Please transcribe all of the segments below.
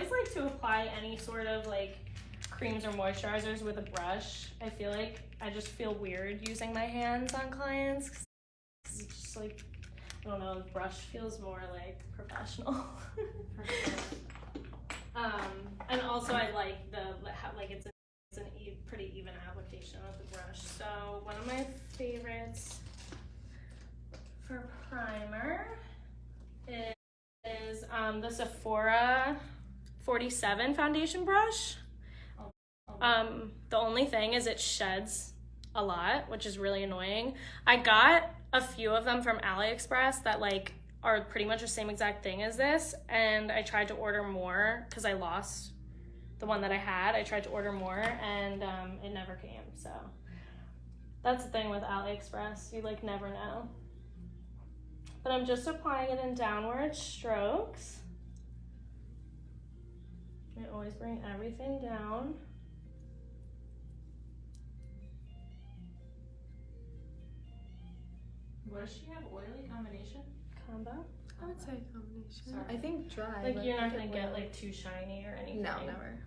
always like to apply any sort of like creams or moisturizers with a brush. I feel like I just feel weird using my hands on clients. It's just like, I don't know, the brush feels more like professional. For sure. And also I like it's an pretty even application of the brush. So one of my favorites for primer is the Sephora 47 foundation brush. The only thing is it sheds a lot, which is really annoying. I got a few of them from AliExpress that like are pretty much the same exact thing as this, and I tried to order more because I lost the one that I had. I tried to order more and it never came. So that's the thing with AliExpress, you like never know. But I'm just applying it in downward strokes. I always bring everything down. What does she have? Oily combination? Combo? I would say combination. Sorry. I think dry. Like but you're I not think gonna it get will. like too shiny or anything. No, never.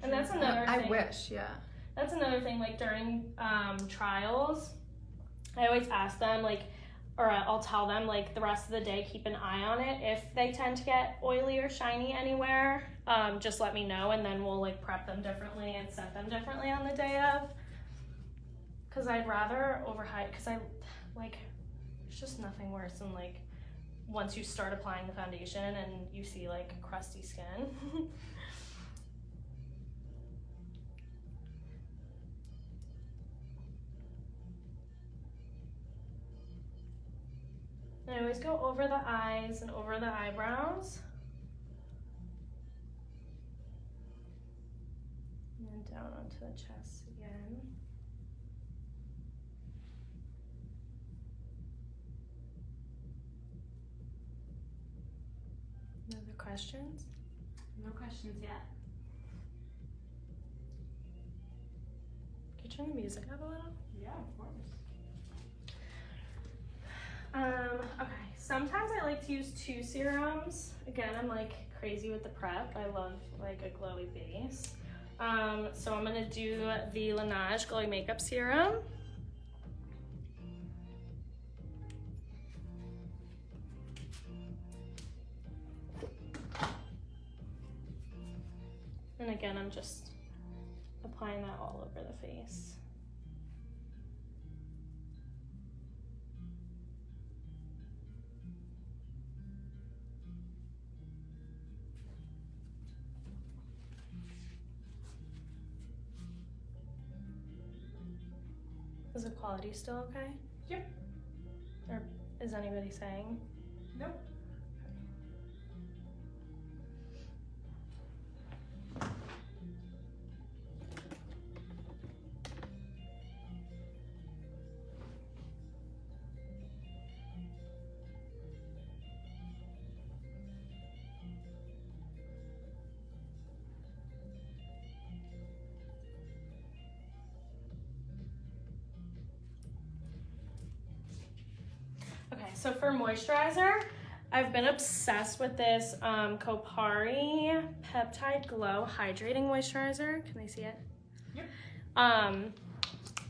And that's another I thing. wish, yeah. That's another thing, like during trials, I always ask them like, or I'll tell them like the rest of the day, keep an eye on it. If they tend to get oily or shiny anywhere, just let me know, and then we'll like prep them differently and set them differently on the day of. Cause I'd rather overhydrate, cause I like, it's just nothing worse than like once you start applying the foundation and you see like crusty skin. I always go over the eyes and over the eyebrows. And then down onto the chest again. No other questions? No questions yet. Can you turn the music up a little? Yeah, of course. Okay, sometimes I like to use 2 serums. Again, I'm like crazy with the prep. I love like a glowy base. So I'm gonna do the Laneige Glowy Makeup Serum. And again, I'm just applying that all over the face. Is the quality still okay? Yep. Or is anybody saying? Nope. Okay, so for moisturizer, I've been obsessed with this Kopari Peptide Glow Hydrating Moisturizer. Can they see it? Yep.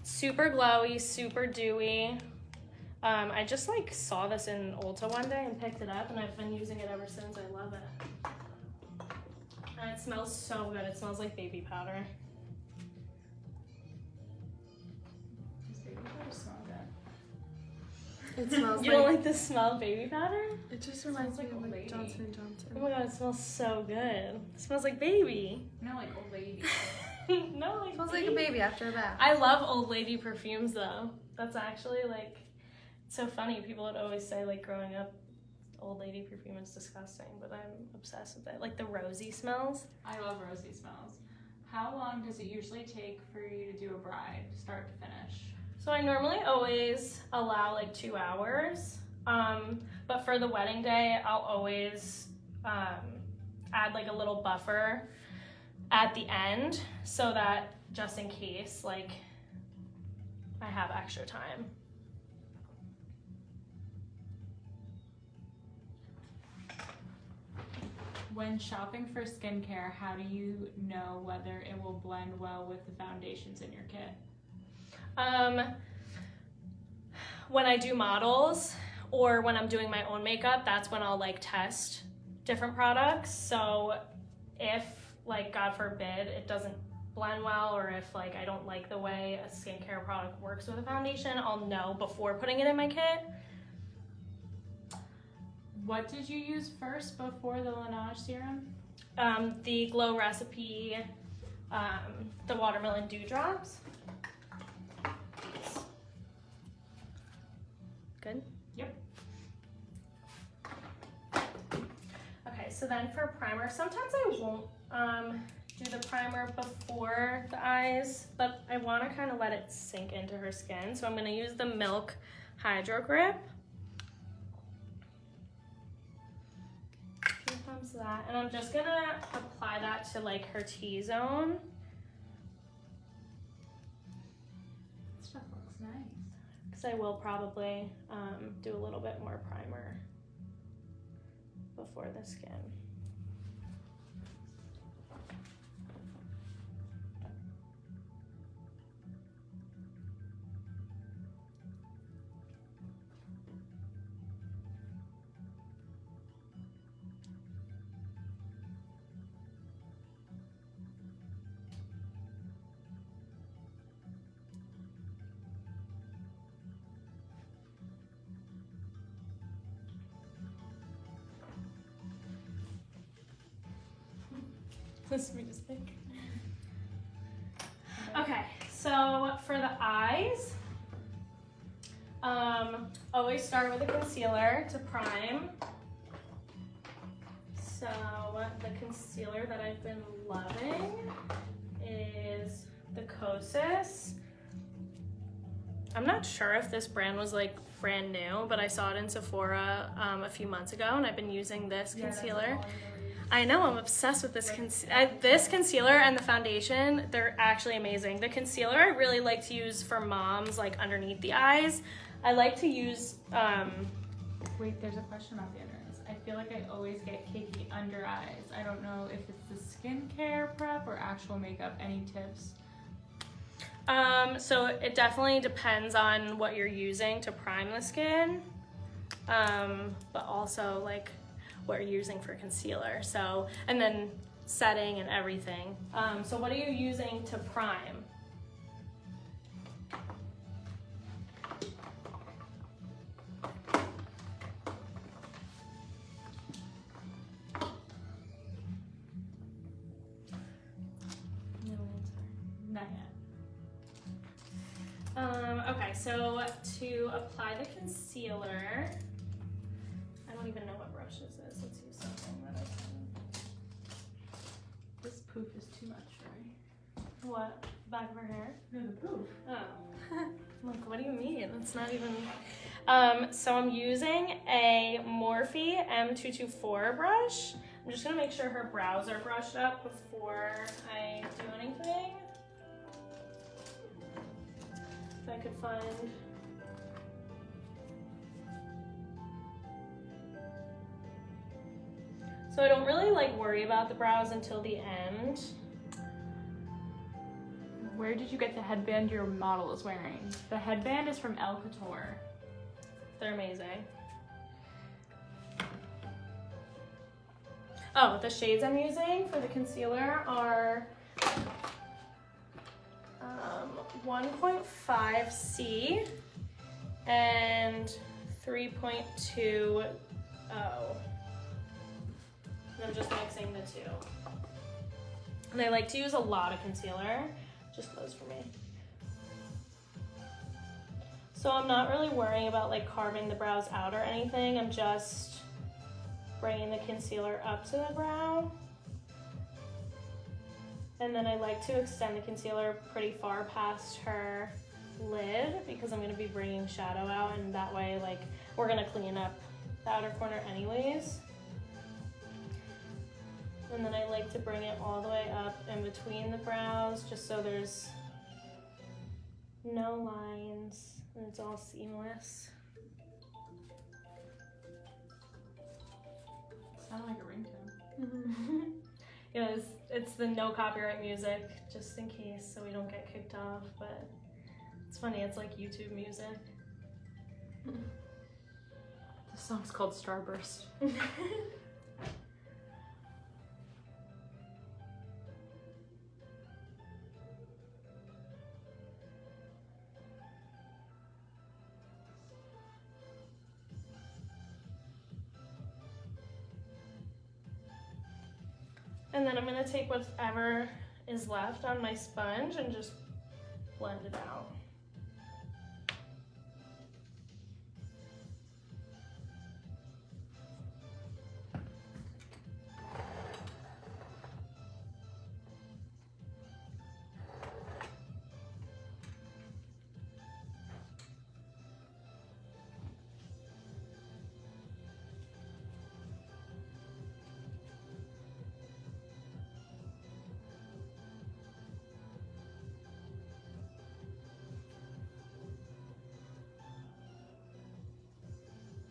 Super glowy, super dewy. I just like saw this in Ulta one day and picked it up, and I've been using it ever since. I love it. And it smells so good. It smells like baby powder. Does baby powder smell good? It smells You don't like the smell of baby powder? it just reminds me like of Old like Lady. Johnson & Johnson. Oh my god, it smells so good. It smells like baby. No, like old lady. No, like It smells like a baby after a bath. I love old lady perfumes though. That's actually like, it's so funny. People would always say like growing up, old lady perfume is disgusting, but I'm obsessed with it. Like the rosy smells. I love rosy smells. How long does it usually take for you to do a bride, start to finish? So I normally always allow like 2 hours. But for the wedding day, I'll always add like a little buffer at the end so that just in case like I have extra time. When shopping for skincare, how do you know whether it will blend well with the foundations in your kit? When I do models or when I'm doing my own makeup, that's when I'll like test different products. So if like God forbid it doesn't blend well, or if like I don't like the way a skincare product works with a foundation, I'll know before putting it in my kit. What did you use first before the Laneige serum? The Glow Recipe, the watermelon dewdrops. Good? Yep. Okay, so then for primer, sometimes I won't do the primer before the eyes, but I want to kind of let it sink into her skin. So I'm going to use the Milk Hydro Grip. Here comes that. And I'm just going to apply that to like her T-zone. Stuff looks nice. Because I will probably do a little bit more primer before the skin. This me just think. Okay, so for the eyes, always start with a concealer to prime. So the concealer that I've been loving is the Kosas. I'm not sure if this brand was like brand new, but I saw it in Sephora a few months ago, and I've been using this concealer. I know, I'm obsessed with this this concealer and the foundation. They're actually amazing. The concealer I really like to use for moms, like underneath the eyes. I like to use, Wait, there's a question about the under eyes. I feel like I always get cakey under eyes. I don't know if it's the skincare prep or actual makeup. Any tips? so it definitely depends on what you're using to prime the skin, but also like what you're using for concealer. So, and then setting and everything. So what are you using to prime? No answer. Not yet. Okay, so to apply the concealer, I don't even know what brush this is. Let's use something that I can. This poof is too much, right? What? Back of her hair? No, the poof. Oh. Look, what do you mean? It's not even. So I'm using a Morphe M224 brush. I'm just gonna make sure her brows are brushed up before I do anything. If I could find. So I don't really like worry about the brows until the end. Where did you get the headband your model is wearing? The headband is from El Couture. They're amazing. Oh, the shades I'm using for the concealer are 1.5C and 3.20. And I'm just mixing the two. And I like to use a lot of concealer. Just goes for me. So I'm not really worrying about like carving the brows out or anything. I'm just bringing the concealer up to the brow. And then I like to extend the concealer pretty far past her lid because I'm going to be bringing shadow out, and that way like we're going to clean up the outer corner anyways. And then I like to bring it all the way up in between the brows just so there's no lines and it's all seamless. Sound like a ringtone. because it's the no copyright music, just in case, so we don't get kicked off. But it's funny, it's like YouTube music. The song's called Starburst. And then I'm gonna take whatever is left on my sponge and just blend it out.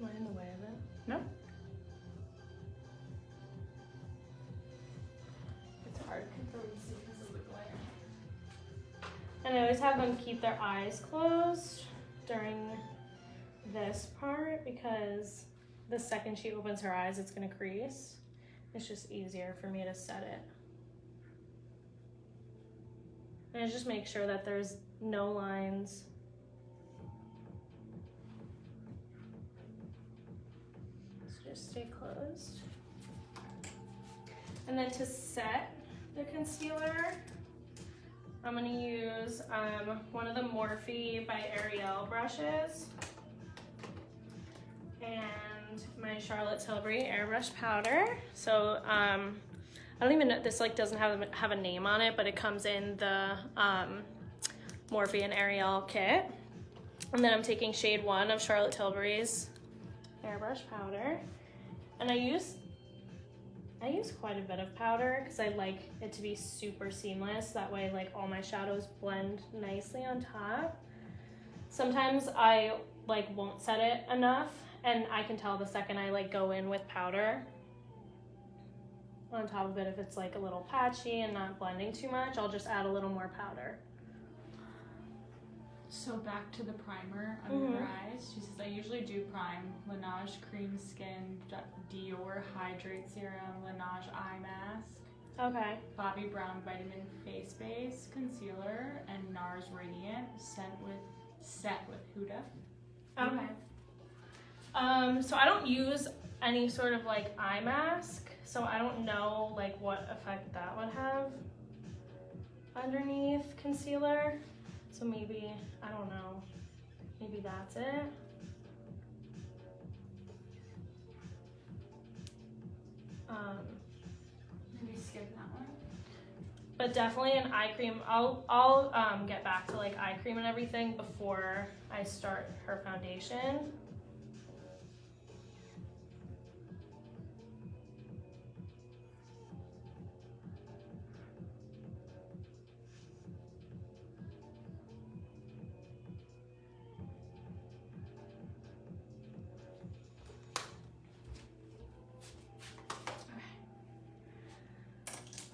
Am I in the way of it? No. It's hard to see because of the glare. And I always have them keep their eyes closed during this part because the second she opens her eyes, it's gonna crease. It's just easier for me to set it. And I just make sure that there's no lines. So just stay closed. And then to set the concealer, I'm gonna use one of the Morphe by Ariel brushes and my Charlotte Tilbury airbrush powder. So I don't even know, this like doesn't have a name on it, but it comes in the Morphe and Ariel kit. And then I'm taking shade 1 of Charlotte Tilbury's airbrush powder, and I use quite a bit of powder because I like it to be super seamless. That way, like, all my shadows blend nicely on top. Sometimes I like won't set it enough, and I can tell the second I like go in with powder on top of it. If it's like a little patchy and not blending too much, I'll just add a little more powder. So back to the primer under her eyes. She says, I usually do prime, Laneige Cream Skin, Dior Hydrate Serum, Laneige Eye Mask, Okay. Bobbi Brown Vitamin Face Base Concealer, and NARS Radiant set with Huda. Okay. So I don't use any sort of like eye mask, so I don't know like what effect that would have underneath concealer. So maybe, I don't know, maybe that's it. Maybe skip that one. But definitely an eye cream. I'll get back to like eye cream and everything before I start her foundation.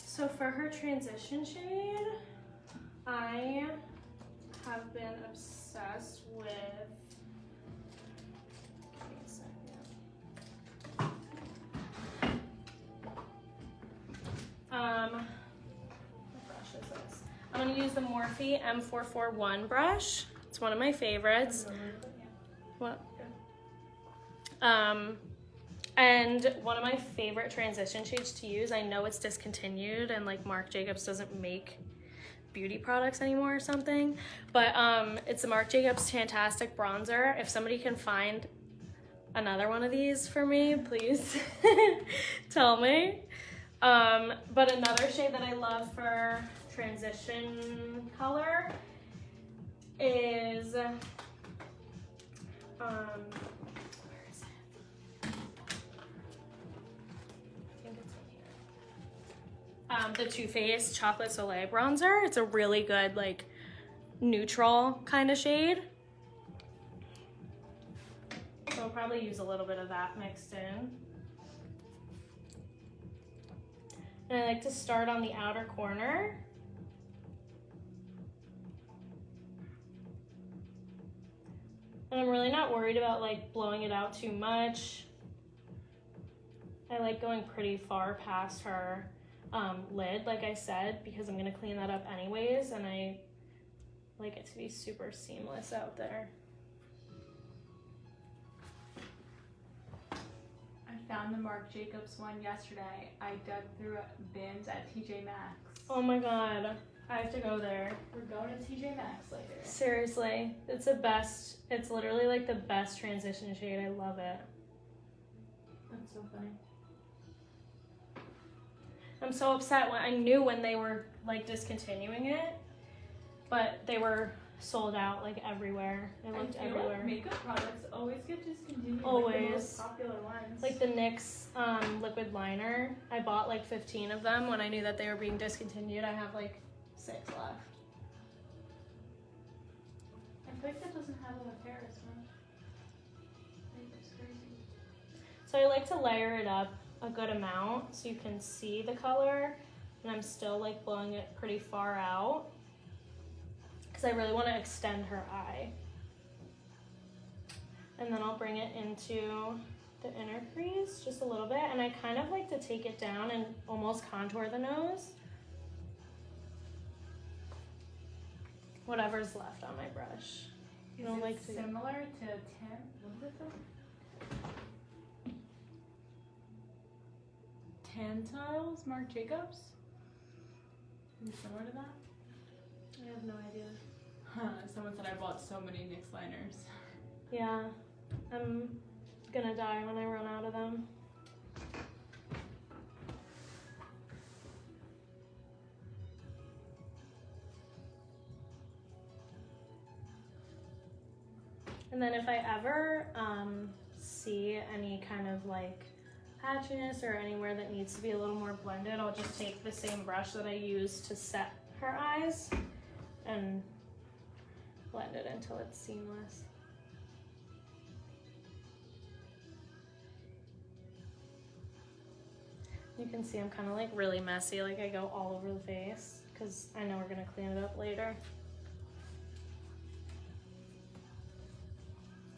So for her transition shade, I have been obsessed with, give me a second. What brush is this? I'm gonna use the Morphe M441 brush. It's one of my favorites. What? And one of my favorite transition shades to use, I know it's discontinued and like Marc Jacobs doesn't make beauty products anymore or something, but it's the Marc Jacobs Fantastic Bronzer. If somebody can find another one of these for me, please tell me. But another shade that I love for transition color is, where is it? The Too Faced Chocolate Soleil bronzer. It's a really good like neutral kind of shade. So I'll probably use a little bit of that mixed in. And I like to start on the outer corner. And I'm really not worried about like blowing it out too much. I like going pretty far past her lid, like I said, because I'm gonna clean that up anyways, and I like it to be super seamless out there. I found the Marc Jacobs one yesterday. I dug through bins at TJ Maxx. Oh my god, I have to go there. We're going to TJ Maxx later. Seriously, it's the best. It's literally like the best transition shade. I love it. That's so funny. I'm so upset when I knew when they were like discontinuing it, but they were sold out like everywhere. They looked everywhere. Like makeup products always get discontinued. Always. Like the most popular ones. Like the NYX liquid liner, I bought like 15 of them when I knew that they were being discontinued. I have like 6 left. I feel like that doesn't happen with hair as much. Like, it's crazy. So I like to layer it up a good amount so you can see the color, and I'm still like blowing it pretty far out because I really want to extend her eye. And then I'll bring it into the inner crease just a little bit, and I kind of like to take it down and almost contour the nose. Whatever's left on my brush. Is I don't it like to. similar to what is it called? Tantiles, Marc Jacobs? Is it similar to that? I have no idea. Someone said I bought so many NYX liners. Yeah, I'm gonna die when I run out of them. And then if I ever see any kind of like patchiness or anywhere that needs to be a little more blended, I'll just take the same brush that I used to set her eyes and blend it until it's seamless. You can see I'm kind of like really messy, like I go all over the face because I know we're gonna clean it up later.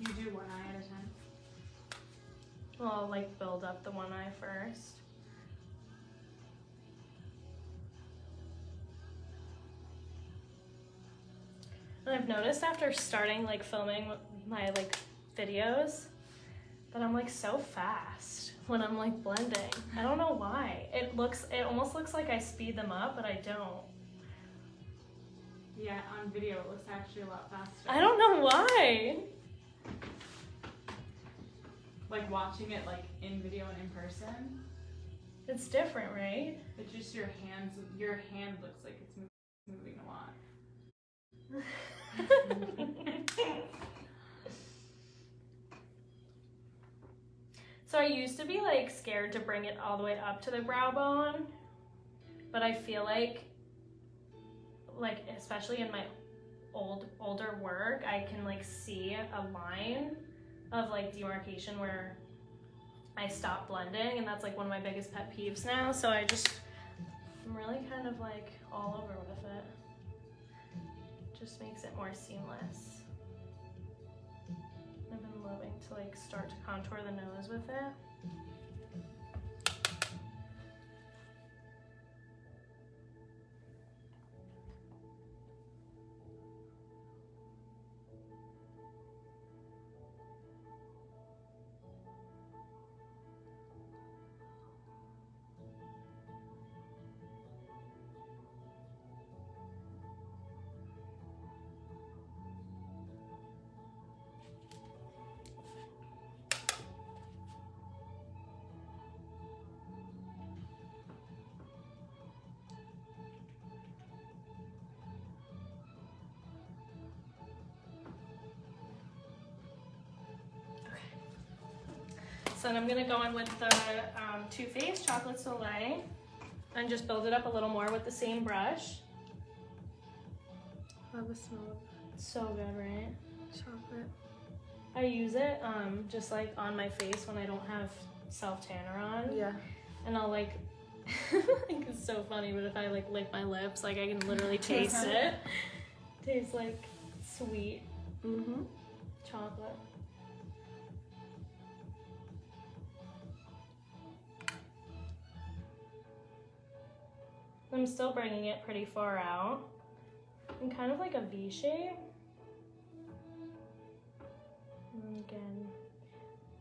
You do one eye at a time? Well, I'll like build up the one eye first. And I've noticed after starting like filming my like videos that I'm like so fast when I'm like blending. I don't know why. It almost looks like I speed them up, but I don't. Yeah, on video it looks actually a lot faster. I don't know why. Like watching it like in video and in person. It's different, right? It's just your hand looks like it's moving a lot. So I used to be like scared to bring it all the way up to the brow bone, but I feel like especially in my older work, I can like see a line of like demarcation where I stop blending, and that's like one of my biggest pet peeves now. So I'm really kind of like all over with it. Just makes it more seamless. I've been loving to like start to contour the nose with it. So then I'm gonna go in with the Too Faced Chocolate Soleil and just build it up a little more with the same brush. Love the smell of It's so good, right? chocolate. I use it just like on my face when I don't have self-tanner on. Yeah. And I'll like think it's so funny, but if I like lick my lips, like I can literally taste it. Tastes like sweet chocolate. I'm still bringing it pretty far out, in kind of like a V shape. And again,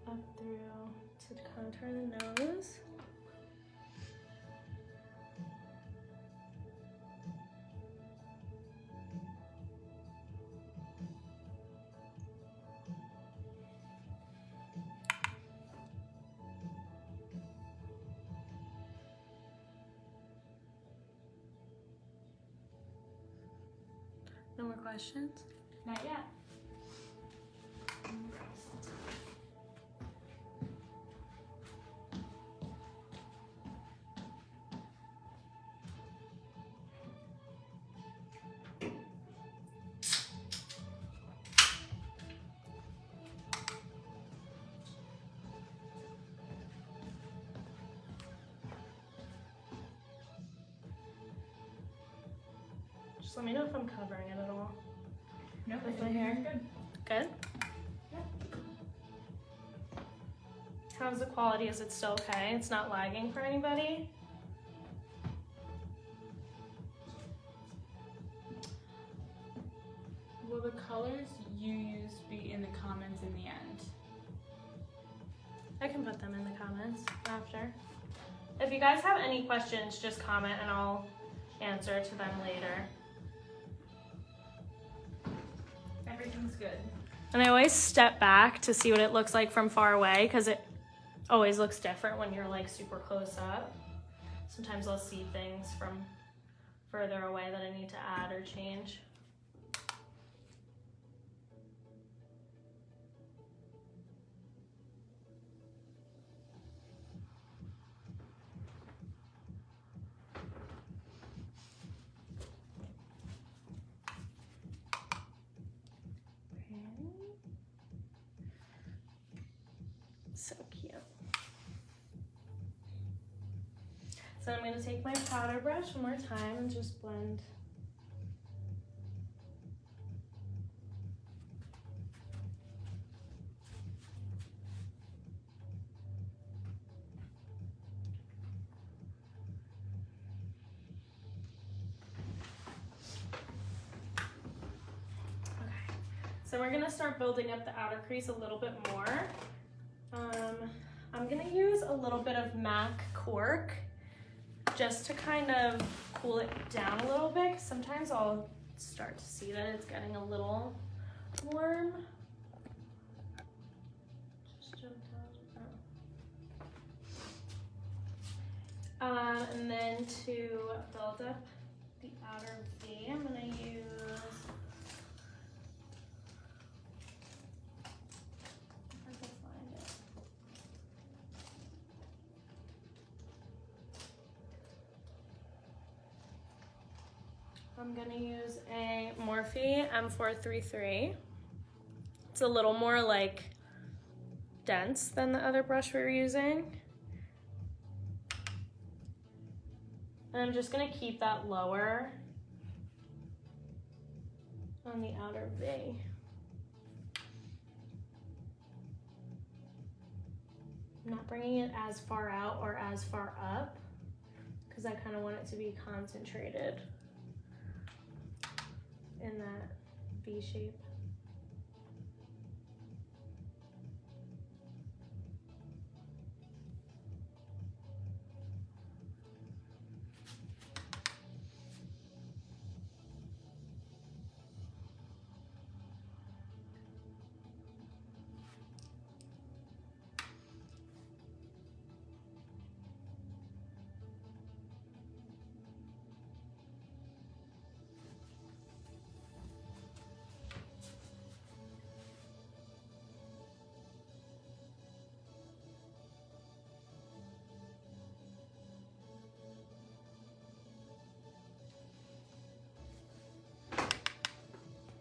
up through to contour the nose. No more questions? Not yet. Just let me know if I'm covering it at all. Nope, With my hair. Good. Good? Yeah. How's the quality? Is it still okay? It's not lagging for anybody? Will the colors you used be in the comments in the end? I can put them in the comments after. If you guys have any questions, just comment and I'll answer to them later. Everything's good. And I always step back to see what it looks like from far away because it always looks different when you're like super close up. Sometimes I'll see things from further away that I need to add or change. So cute. So I'm going to take my powder brush one more time and just blend. Okay, so we're going to start building up the outer crease a little bit more. I'm gonna use a little bit of MAC cork just to kind of cool it down a little bit. Sometimes I'll start to see that it's getting a little warm. Just jumped out. And then to build up the outer V, I'm gonna use I'm gonna use a Morphe M433. It's a little more like dense than the other brush we were using. And I'm just gonna keep that lower on the outer V. I'm not bringing it as far out or as far up because I kind of want it to be concentrated in that V shape.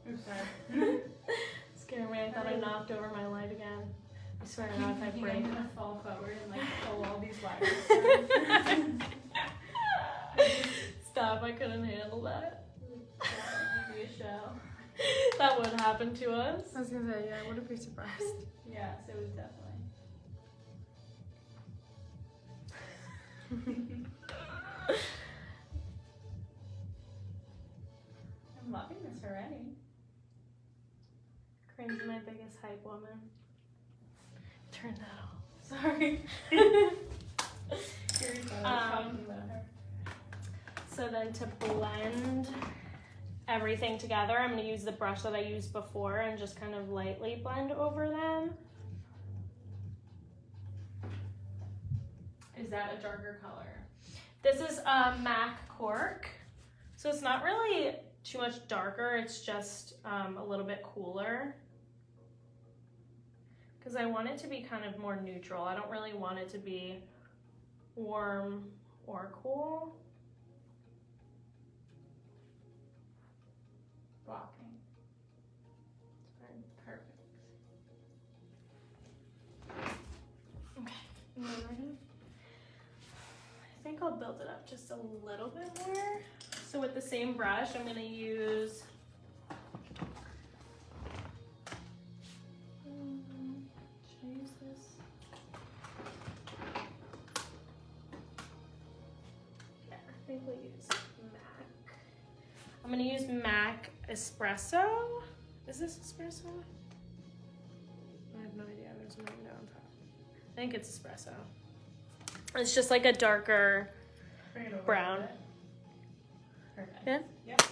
Oops, sorry. Scared me, I thought I knocked over my light again. I swear to God, if I break I'm gonna fall forward and like pull all these wires. stop. I couldn't handle that. That would be a show. That would happen to us. I was gonna say, yeah, I wouldn't be surprised. Yes, it was definitely. I'm loving this already. Crane's my biggest hype woman. Turn that off. Sorry. So then to blend everything together, I'm going to use the brush that I used before and just kind of lightly blend over them. Is that a darker color? This is a MAC cork, so it's not really too much darker, it's just a little bit cooler. Because I want it to be kind of more neutral. I don't really want it to be warm or cool. Blocking. Perfect. Okay, you ready? I think I'll build it up just a little bit more. So with the same brush, I'm gonna use should I use this? Yeah, I think we'll use MAC. I'm gonna use MAC Espresso. Is this espresso? I have no idea. There's nothing down top. I think it's espresso. It's just like a darker Bring it over brown. a bit. Perfect. Yeah? Yep.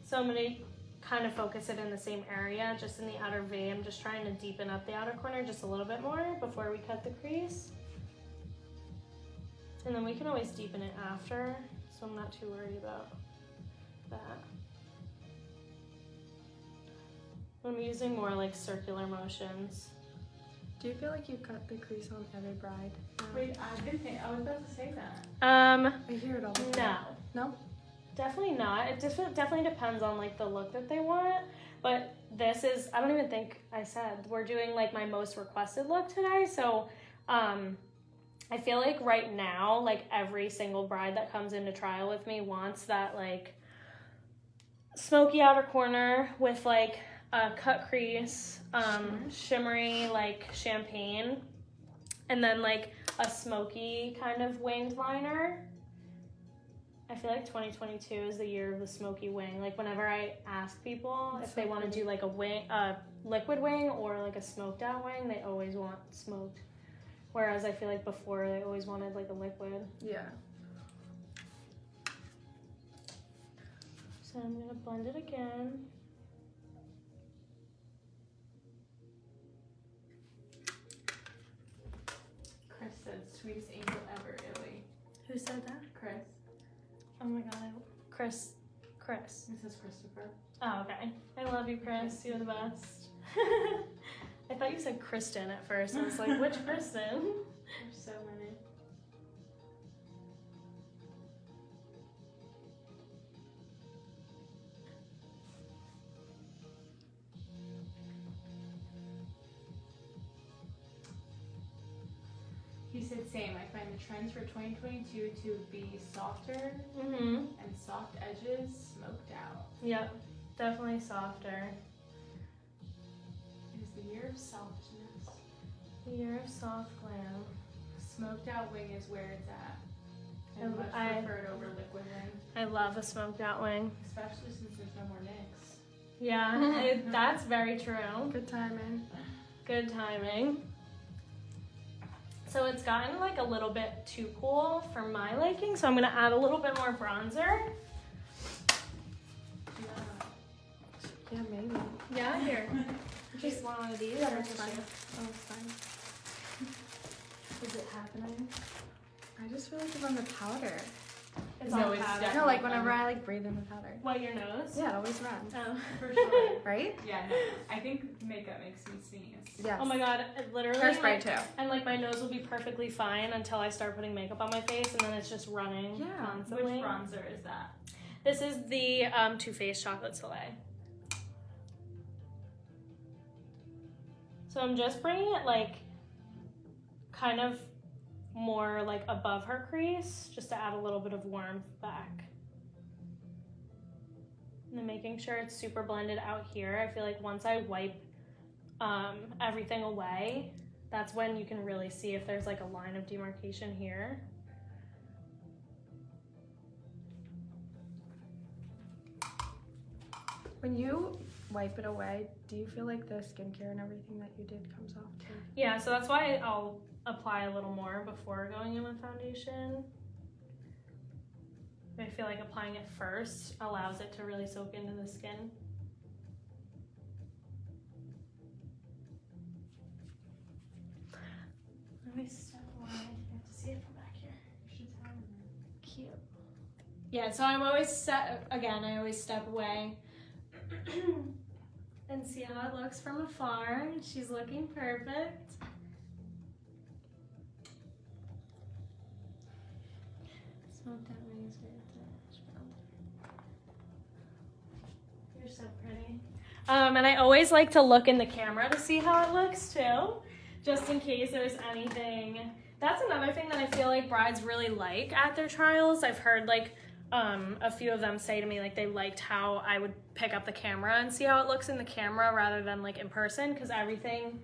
So I'm gonna kind of focus it in the same area, just in the outer V. I'm just trying to deepen up the outer corner just a little bit more before we cut the crease. And then we can always deepen it after, so I'm not too worried about that. I'm using more like circular motions. Do you feel like you cut the crease on every bride? Wait, I didn't think, I was about to say that. I hear it all the No. time. No? Definitely not. It definitely depends on like the look that they want. But this is, I don't even think I said, we're doing like my most requested look today. So I feel like right now, like every single bride that comes into trial with me wants that like smoky outer corner with like a cut crease, shimmery like champagne, and then like a smoky kind of winged liner. I feel like 2022 is the year of the smoky wing. Like whenever I ask people if they want to do like a liquid wing or like a smoked out wing, they always want smoked. Whereas I feel like before they always wanted like a liquid. Yeah. So I'm gonna blend it again. Chris said, sweetest angel ever, Illy. Who said that? Chris. Oh my god, Chris. This is Christopher. Oh, okay. I love you, Chris. You're the best. I thought you said Kristen at first. I was like, which Kristen? There's so many. He said same. I find the trends for 2022 to be softer Mm-hmm. and soft edges smoked out. Yep. Definitely softer. It is the year of softness. The year of soft glam. Smoked out wing is where it's at. I And much I- prefer it over liquid wing, I love a smoked out wing. especially since there's no more nicks. Yeah, that's very true. Good timing. Good timing. So it's gotten like a little bit too cool for my liking, so I'm gonna add a little bit more bronzer. Yeah, maybe. Yeah, here. Just one of these. Yeah, or that's just fine. you? Oh, it's fine. Is it happening? I just feel like it's on the powder. It's No, on it's powder. definitely- No, like whenever I like breathe in the powder. What, your nose? Yeah, it always runs. Oh. For sure. Right? Yeah, no. I think makeup makes me sneeze. Yes. Oh my god, it literally. Hairspray like, too. and like my nose will be perfectly fine until I start putting makeup on my face, and then it's just running Yeah. Which constantly. bronzer is that? This is the Too Faced Chocolate Soleil. So I'm just bringing it like kind of more like above her crease, just to add a little bit of warmth back. And then making sure it's super blended out here. I feel like once I wipe everything away, that's when you can really see if there's like a line of demarcation here. When you wipe it away, do you feel like the skincare and everything that you did comes off too? Yeah, so that's why I'll apply a little more before going in with foundation. I feel like applying it first allows it to really soak into the skin. Let me step away. You have to see it from back here. Cute. Yeah, so I'm always I always step away and see how it looks from afar. She's looking perfect. Smoke that wings You're so pretty. And I always like to look in the camera to see how it looks too, just in case there's anything. That's another thing that I feel like brides really like at their trials. I've heard like a few of them say to me like they liked how I would pick up the camera and see how it looks in the camera rather than like in person, because everything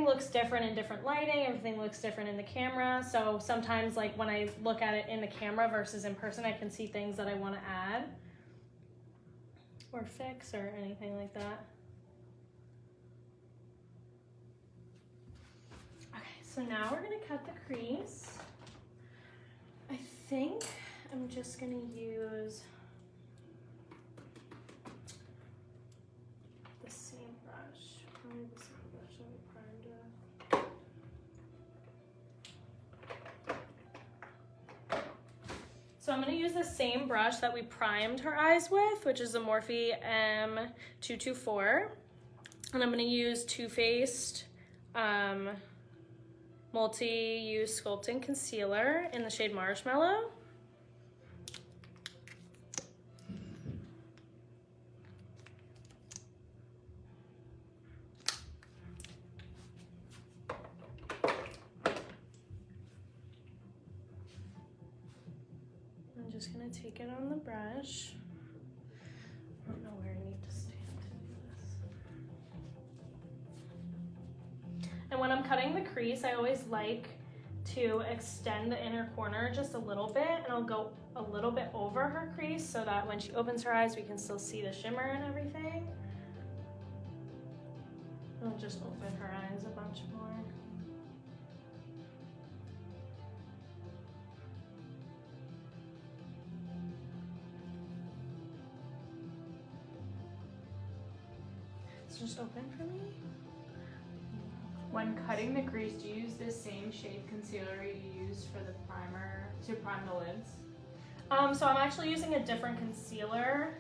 looks different in different lighting, everything looks different in the camera. So sometimes like when I look at it in the camera versus in person, I can see things that I want to add or fix or anything like that. Okay, so now we're gonna cut the crease. I think I'm just gonna use the same brush, probably the same brush that we primed with. So I'm gonna use the same brush that we primed her eyes with, which is the Morphe M224. And I'm gonna use Too Faced Multi-Use Sculpting Concealer in the shade Marshmallow. I'm just gonna take it on the brush. I don't know where I need to stand to do this. And when I'm cutting the crease, I always like to extend the inner corner just a little bit, and I'll go a little bit over her crease so that when she opens her eyes, we can still see the shimmer and everything. I'll just open her eyes a bunch more. Just open for me. When cutting the crease, do you use the same shade concealer you used for the primer to prime the lids? So I'm actually using a different concealer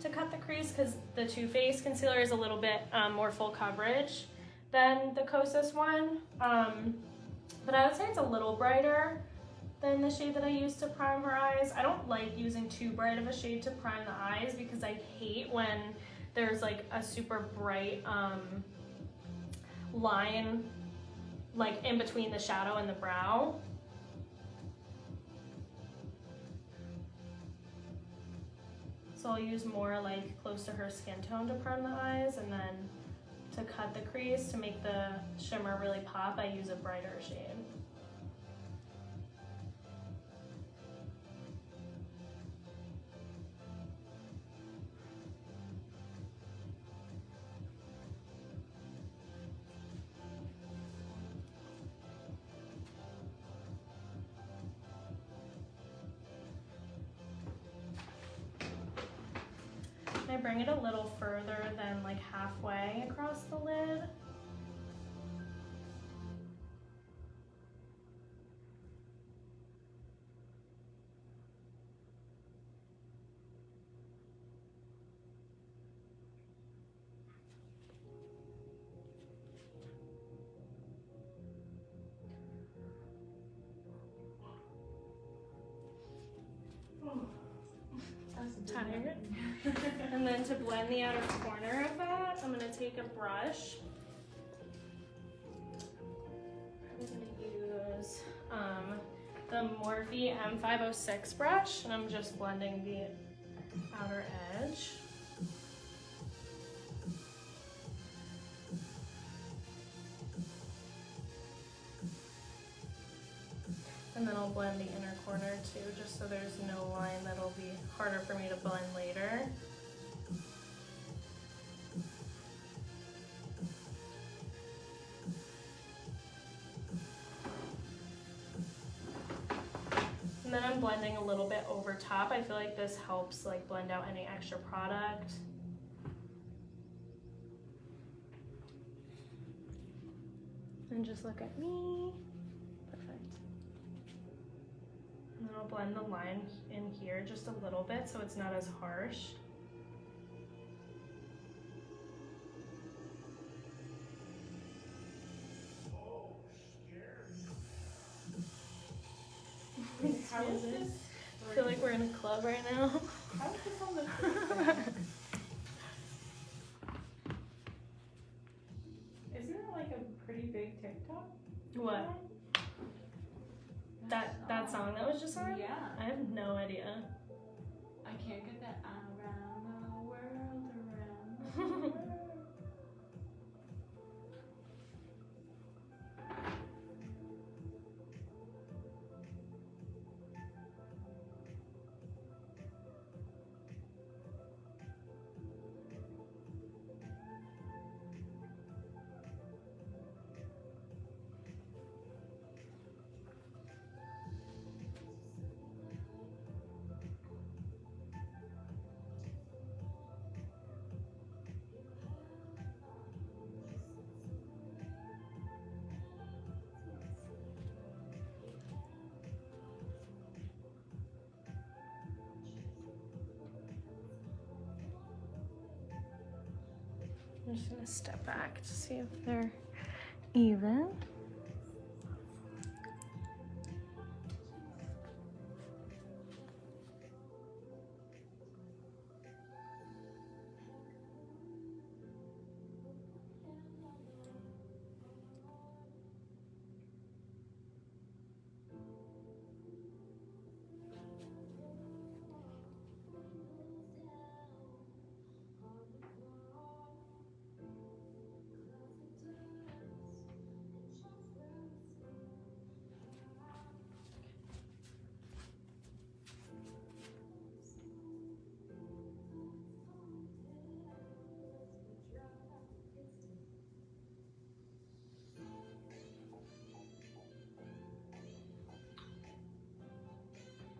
to cut the crease because the Too Faced concealer is a little bit more full coverage than the Kosas one. But I would say it's a little brighter than the shade that I used to prime her eyes. I don't like using too bright of a shade to prime the eyes because I hate when there's like a super bright line like in between the shadow and the brow. So I'll use more like close to her skin tone to prime the eyes, and then to cut the crease to make the shimmer really pop, I use a brighter shade. I bring it a little further than like halfway across the lid. Tired. And then to blend the outer corner of that, I'm going to take a brush. I'm going to use the Morphe M506 brush, and I'm just blending the outer edge. And then I'll blend the inner corner too, just so there's no line that'll be harder for me to blend later. And then I'm blending a little bit over top. I feel like this helps like blend out any extra product. And just look at me. Perfect. And then I'll blend the line in here just a little bit so it's not as harsh. How is this? I feel like we're in a club right now. How is this on the screen? Isn't it like a pretty big TikTok? What? That song that was just on? Yeah. I have no idea. I can't get that around the world, around the world. I'm just gonna step back to see if they're even.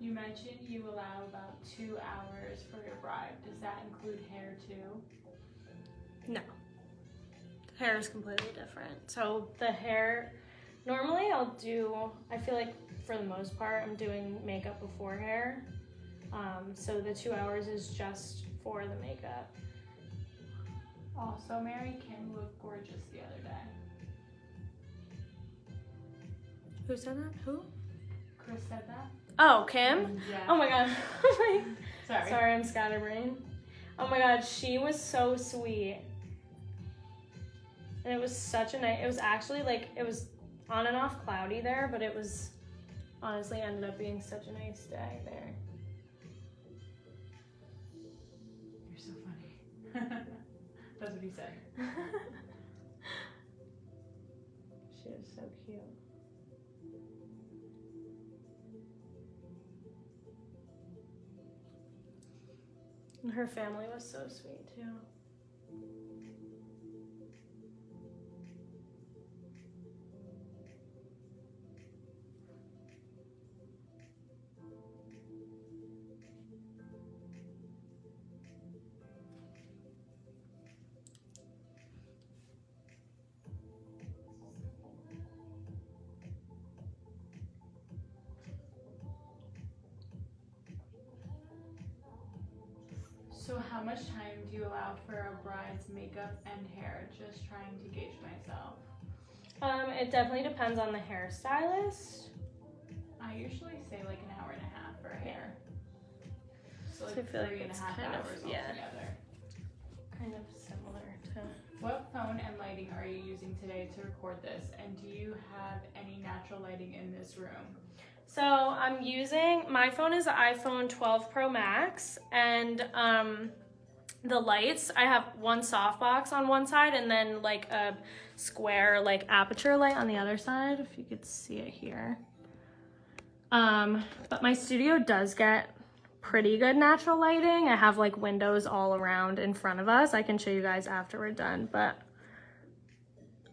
You mentioned you allow about 2 hours for your bride. Does that include hair too? No. The hair is completely different. So the hair, normally I feel like for the most part, I'm doing makeup before hair. So the 2 hours is just for the makeup. Also, Mary Kim looked gorgeous the other day. Who said that? Who? Chris said that? Oh, Kim? Yeah. Oh my god. Sorry. Sorry, I'm scatterbrained. Oh my god, she was so sweet. And it was such a nice, it was actually like, it was on and off cloudy there, but it was honestly ended up being such a nice day there. You're so funny. That's what he said. She was so cute. And her family was so sweet too. So how much time do you allow for a bride's makeup and hair? Just trying to gauge myself. It definitely depends on the hairstylist. I usually say like an hour and a half for hair. So like So I feel like 3.5 it's kind of- hours yeah. altogether. Kind of similar to. What phone and lighting are you using today to record this? And do you have any natural lighting in this room? So I'm using, my phone is the iPhone 12 Pro Max, and the lights, I have one softbox on one side and then like a square like aperture light on the other side, if you could see it here. But my studio does get pretty good natural lighting. I have like windows all around in front of us. I can show you guys after we're done, but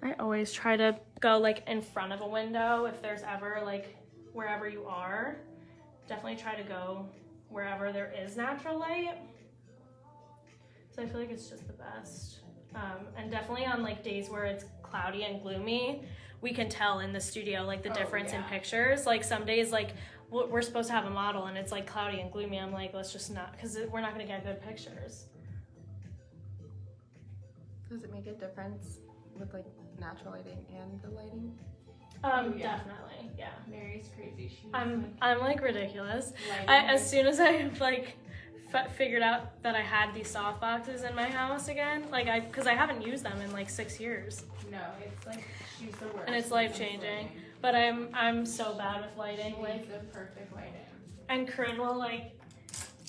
I always try to go like in front of a window if there's ever like wherever you are. Definitely try to go wherever there is natural light. So I feel like it's just the best. And definitely on like days where it's cloudy and gloomy, we can tell in the studio like the difference in pictures. Like some days like we're supposed to have a model and it's like cloudy and gloomy. I'm like, let's just not, because we're not gonna get good pictures. Does it make a difference with like natural lighting and the lighting? Definitely, yeah. Mary's crazy. She's I'm like ridiculous. lighting As soon as I like figured out that I had these soft boxes in my house again, like because I haven't used them in like 6 years. No, it's like she's the worst. And it's life changing. But I'm so bad with lighting. Like the perfect lighting. And Corinne will like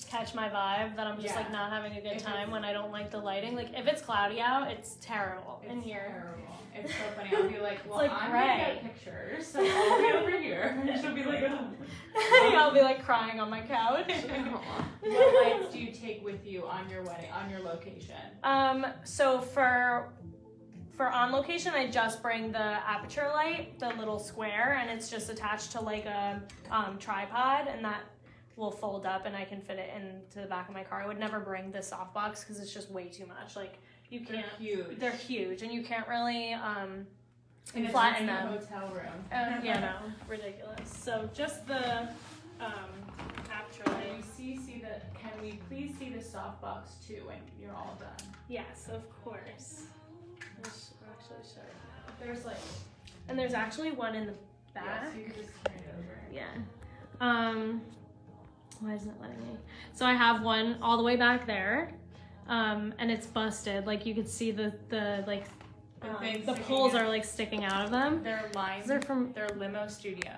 catch my vibe that I'm just like not having a good time when I don't like the lighting. Like if it's cloudy out, it's terrible in here. Terrible. It's so funny. I'll be like, well, like I'm gray. gonna get pictures, so I'll be over here. And she'll be like, I'll be like crying on my couch. what lights do you take with you on your wedding, on your location? So for on location, I just bring the aperture light, the little square, and it's just attached to like a tripod, and that will fold up and I can fit it into the back of my car. I would never bring the softbox because it's just way too much. Like you can't. They're huge, and you can't really flatten them. Hotel room. Yeah, no, ridiculous. So just the aperture light. Can we please see the softbox too when you're all done? Yes, of course. I'll actually show it now. There's like, And there's actually one in the back. so you can just turn it over. Yeah. Why isn't it letting me? So I have one all the way back there, and it's busted. Like you could see the poles are like sticking out of them. They're They're Limo Studio.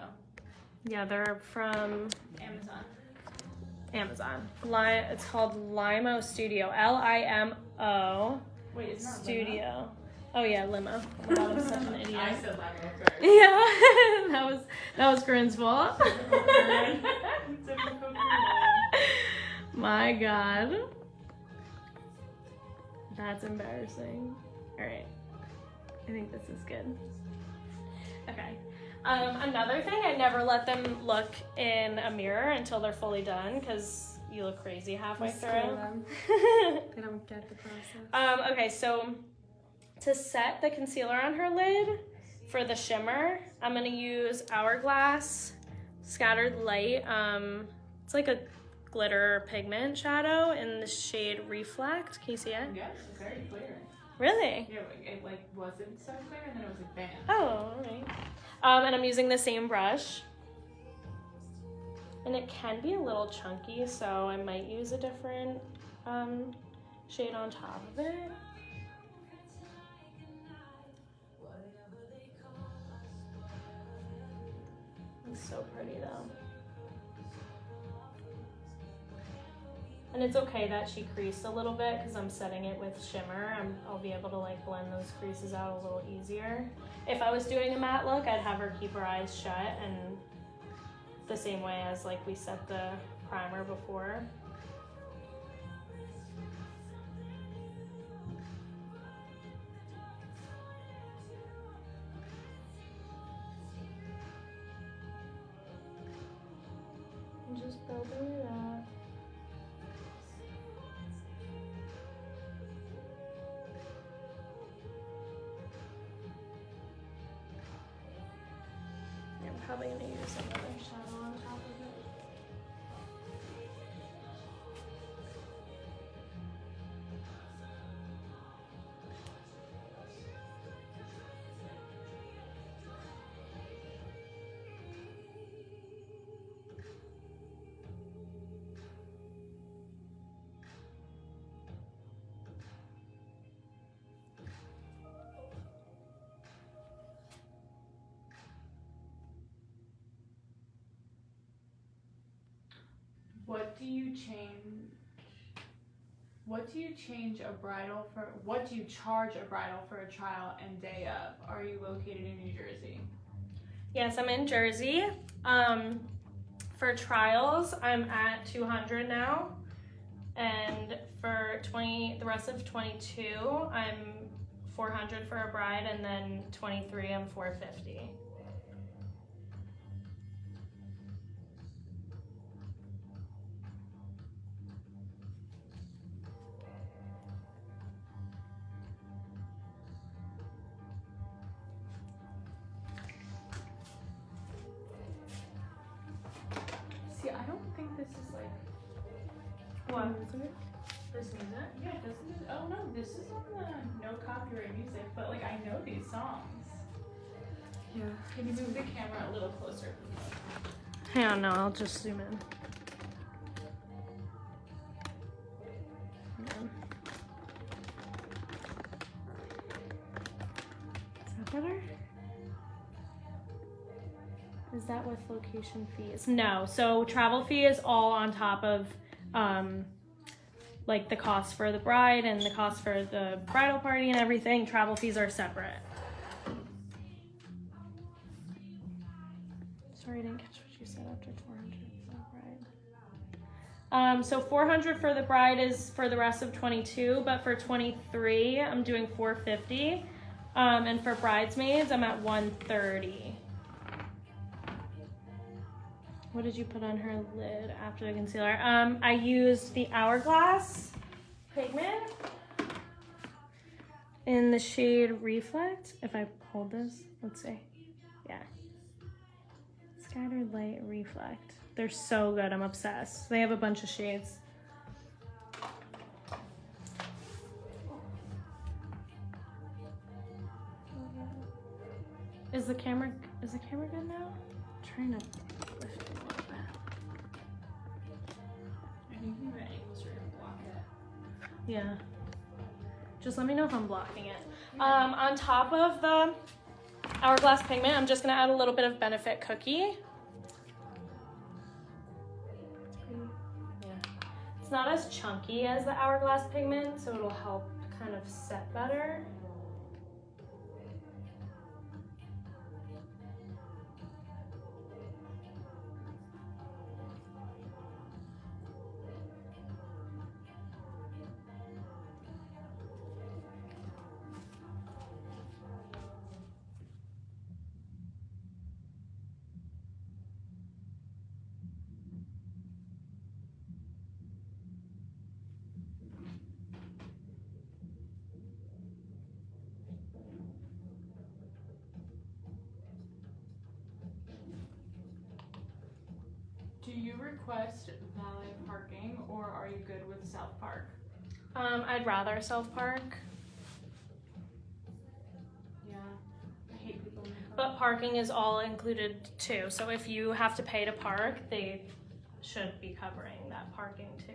Yeah, they're from Amazon. It's called Limo Studio. Limo. Wait, it's not Studio. Oh yeah, Limo. Oh my God, I'm such an idiot. I said Limo first. Yeah, that was Corinne's fault. My God. That's embarrassing. All right. I think this is good. Okay. Another thing, I never let them look in a mirror until they're fully done because you look crazy halfway through. They don't get the process. Okay, so to set the concealer on her lid for the shimmer, I'm going to use Hourglass Scattered Light. It's like a glitter pigment shadow in the shade Reflect. Can you see it? Yeah, it's very clear. Really? Yeah, it like wasn't so clear and then it was like bam. Oh, alright. And I'm using the same brush. And it can be a little chunky, so I might use a different shade on top of it. It's so pretty though. And it's okay that she creased a little bit because I'm setting it with shimmer. I'll be able to like blend those creases out a little easier. If I was doing a matte look, I'd have her keep her eyes shut and the same way as like we set the primer before. And just building it up. I'm probably going to use another shadow on top of it. What do you charge a bridal for a trial and day of? Are you located in New Jersey? Yes, I'm in Jersey. For trials, I'm at 200 now. And for the rest of 22, I'm 400 for a bride, and then 23, I'm 450. See, I don't think this is like What? music. This music? Yeah, doesn't it? Oh no, this is on the no copyright music, but like I know these songs. Yeah. Can you move the camera a little closer? Hang on, no, I'll just zoom in. Is that better? Is that with location fees? No, so travel fee is all on top of like the cost for the bride and the cost for the bridal party and everything. Travel fees are separate. Sorry, I didn't catch what you said after 400 for the bride. So 400 for the bride is for the rest of 22, but for 23, I'm doing 450. And for bridesmaids, I'm at 130. What did you put on her lid after the concealer? I used the Hourglass pigment in the shade Reflect. If I hold this, let's see. Yeah. Scattered Light Reflect. They're so good, I'm obsessed. They have a bunch of shades. Is the camera good now? I'm trying to lift it a little bit. I think the angles are gonna block it. Yeah. Just let me know if I'm blocking it. On top of the Hourglass pigment, I'm just gonna add a little bit of Benefit Cookie. Yeah. It's not as chunky as the Hourglass pigment, so it'll help kind of set better. Do you request valet parking or are you good with South Park? I'd rather South Park, Yeah, I hate people in the car. but parking is all included too. So if you have to pay to park, they should be covering that parking too.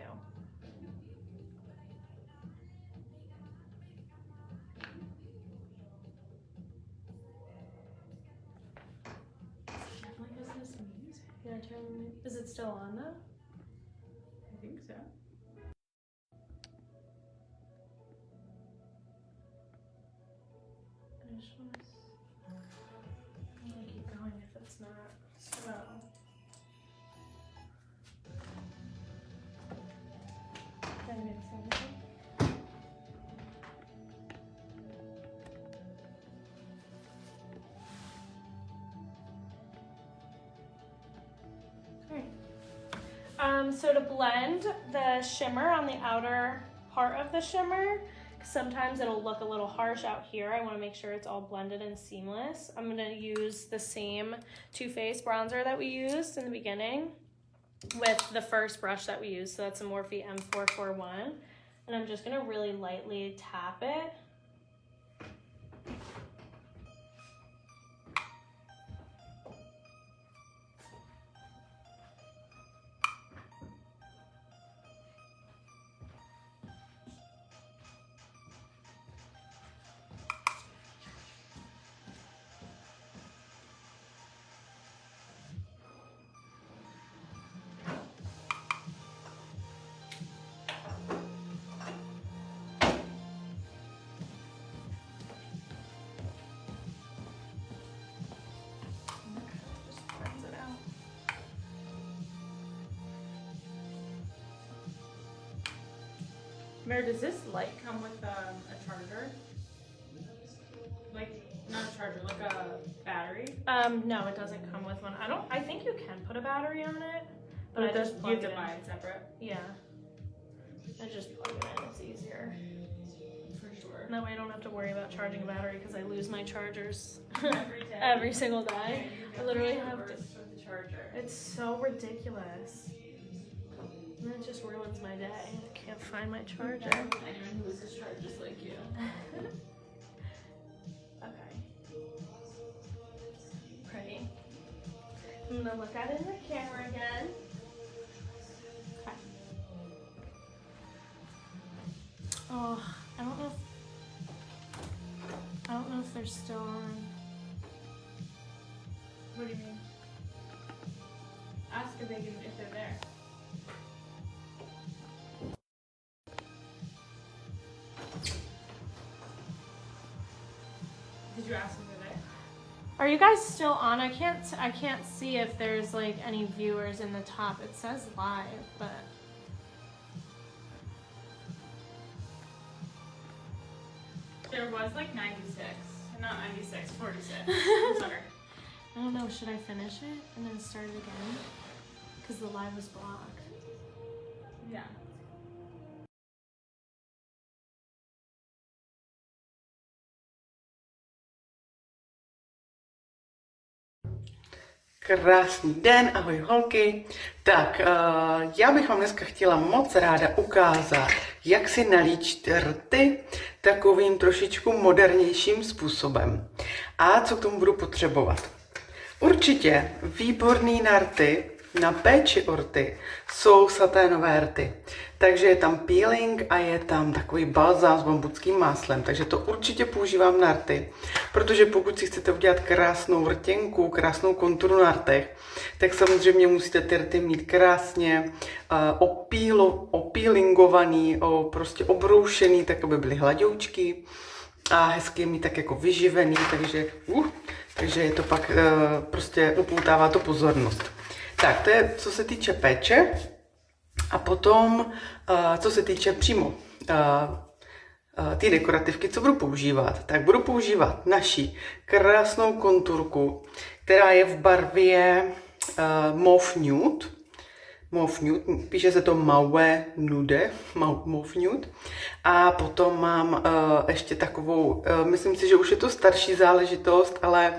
Definitely doesn't have some music. Yeah, is it still on though? I think so. I just want to keep going if it's not slow. Did I miss anything? Alright. So to blend the shimmer on the outer part of the shimmer, sometimes it'll look a little harsh out here. I want to make sure it's all blended and seamless. I'm going to use the same Too Faced bronzer that we used in the beginning with the first brush that we used. So that's a Morphe M441. And I'm just going to really lightly tap it. Mary, does this light come with a charger? Like, not a charger, like a battery? No, it doesn't come with one. I think you can put a battery on it, but I just you plug have it to in. buy it separate. Yeah. I just plug it in, it's easier. For sure. That way I don't have to worry about charging a battery because I lose my chargers Every day. every single day. I literally have to. With the charger. It's so ridiculous. And it just ruins my day. I can't find my charger. Anyone who loses chargers like you. Okay. Pretty. I'm gonna look at it in the camera again. Okay. Oh, I don't know if they're still on. What do you mean? Ask if they're there. Did you ask if they're there? Are you guys still on? I can't see if there's like any viewers in the top. It says live, but There was like 96. Not 96, 46. I'm sorry. I don't know. Should I finish it and then start it again? Because the live was blocked. Yeah. Krásný den, ahoj holky. Tak, já bych vám dneska chtěla moc ráda ukázat, jak si nalíčit rty takovým trošičku modernějším způsobem. A co k tomu budu potřebovat? Určitě výborný na rty, na péči o rty, jsou saténové rty. Takže je tam peeling a je tam takový balzám s bambuckým máslem. Takže to určitě používám na rty. Protože pokud si chcete udělat krásnou rtěnku, krásnou konturu na rtech, tak samozřejmě musíte ty rty mít krásně opílingovaný, prostě obroušený, tak aby byly hladoučky a hezky je mít tak jako vyživený, takže je to pak prostě upoutává to pozornost. Tak, to je co se týče péče a potom co se týče přímo ty dekorativky, co budu používat, tak budu používat naši krásnou konturku, která je v barvě Mauve Nude. Mauve Nude, píše se to Mauve Nude, Mauve Nude. A potom mám ještě takovou, myslím si, že už je to starší záležitost, ale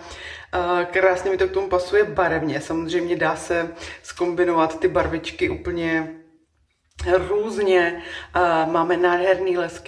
krásně mi to k tomu pasuje barevně. Samozřejmě dá se zkombinovat ty barvičky úplně různě. Máme nádherný lesky